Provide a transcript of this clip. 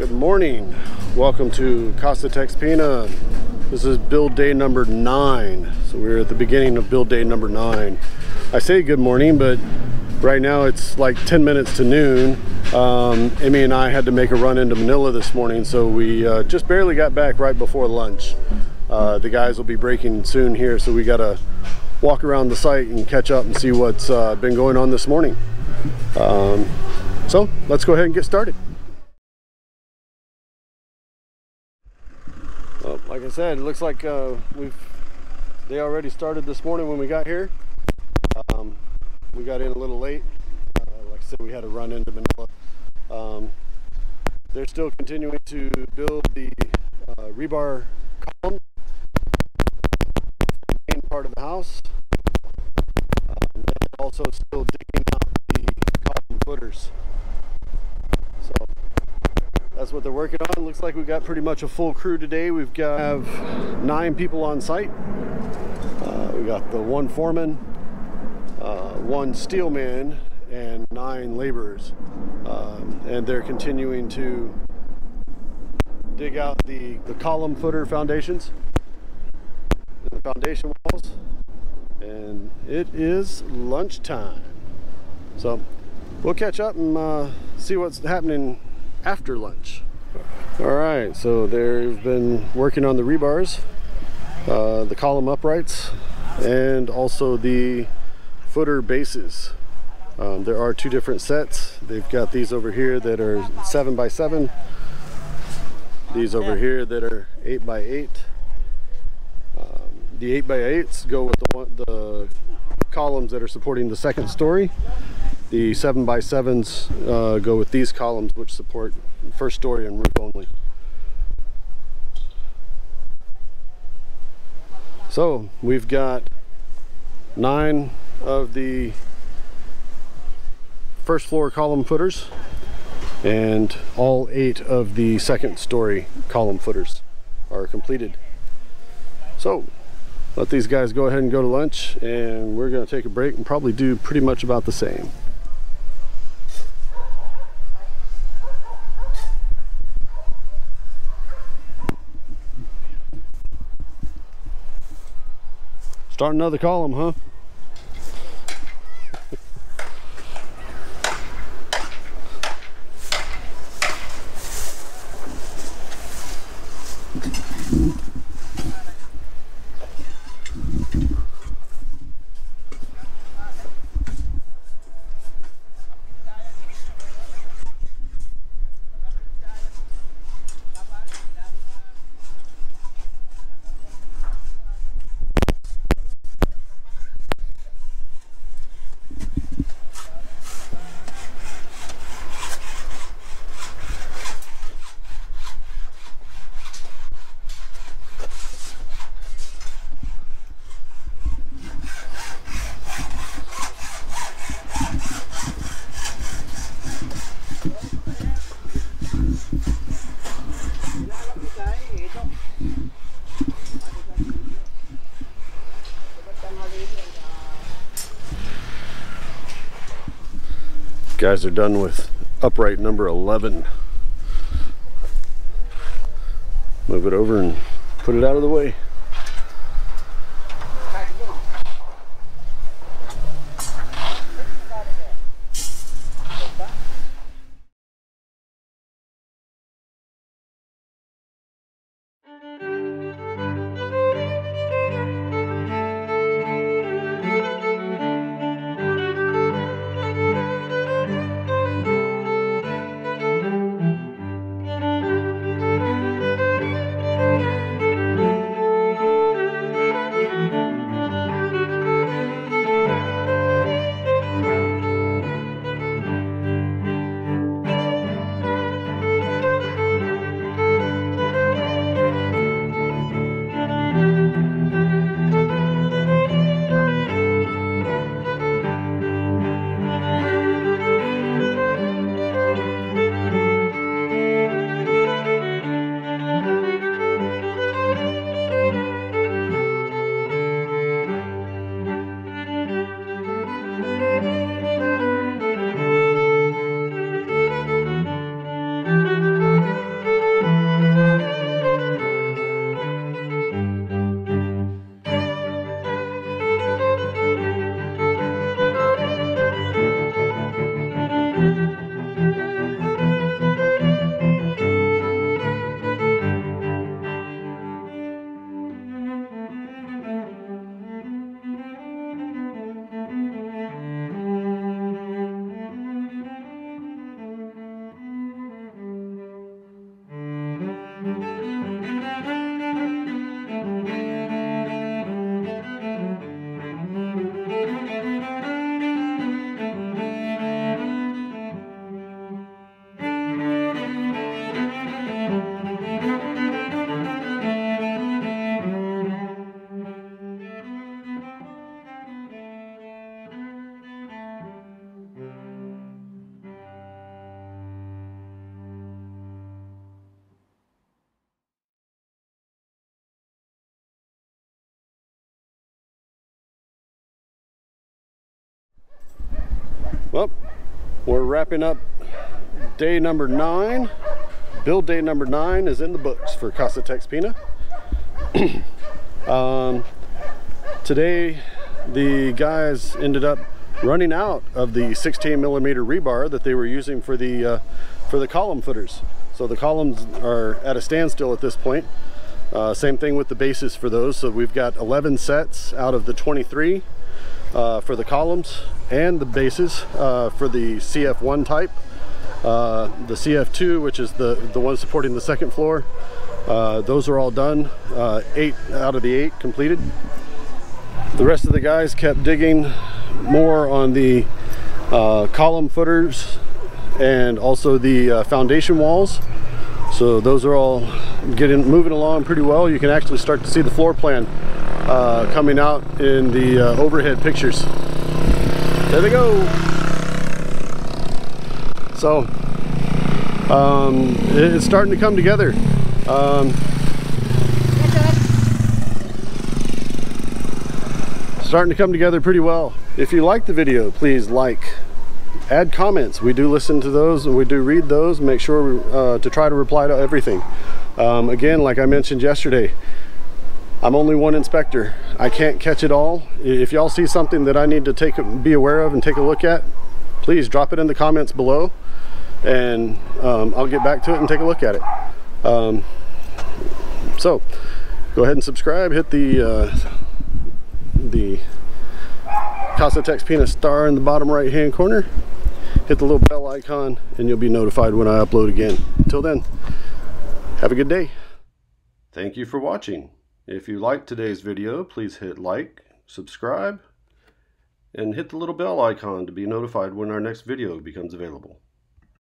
Good morning. Welcome to Casa TexPina. This is build day number 9. So we're at the beginning of build day number 9. I say good morning, but right now it's like 10 minutes to noon. Emie and I had to make a run into Manila this morning, so we just barely got back right before lunch. The guys will be breaking soon here, so we gotta walk around the site and catch up and see what's been going on this morning. So let's go ahead and get started. Well, like I said, it looks like they already started this morning when we got here. We got in a little late. Like I said, we had to run into Manila. They're still continuing to build the rebar column, the main part of the house. And also still digging out the column footers. So that's what they're working on. Looks like we've got pretty much a full crew today. We've got 9 people on site. We got the 1 foreman, 1 steelman, and 9 laborers. And they're continuing to dig out the column footer foundations and the foundation walls. And it is lunchtime. So we'll catch up and see what's happening after lunch. Alright, so they've been working on the rebars, the column uprights, and also the footer bases. There are 2 different sets. They've got these over here that are 7x7, these over here that are 8x8. The 8x8s go with the columns that are supporting the 2nd story. The 7x7s go with these columns, which support 1st story and roof only. So we've got 9 of the 1st floor column footers and all 8 of the 2nd story column footers are completed. So let these guys go ahead and go to lunch, and we're going to take a break and probably do pretty much about the same. Start another column, huh? Guys are done with upright number 11. Move it over and put it out of the way. Well, we're wrapping up day number 9. Build day number 9 is in the books for Casa TexPina. Today the guys ended up running out of the 16mm rebar that they were using for the column footers. So the columns are at a standstill at this point. Same thing with the bases for those. So we've got 11 sets out of the 23 for the columns and the bases for the CF1 type. The CF2, which is the one supporting the second floor, those are all done. 8 out of the 8 completed. The rest of the guys kept digging more on the column footers and also the foundation walls. So those are all moving along pretty well. You can actually start to see the floor plan coming out in the overhead pictures. There they go. So it's starting to come together. Starting to come together pretty well. If you like the video, please like, add comments. We do listen to those and we do read those. Make sure to try to reply to everything. Again, like I mentioned yesterday, I'm only one inspector. I can't catch it all. If y'all see something that I need to be aware of and take a look at, please drop it in the comments below, and I'll get back to it and take a look at it. So go ahead and subscribe. Hit the Casa TexPina star in the bottom right hand corner. Hit the little bell icon and you'll be notified when I upload again. Until then, have a good day. Thank you for watching. If you liked today's video, please hit like, subscribe, and hit the little bell icon to be notified when our next video becomes available.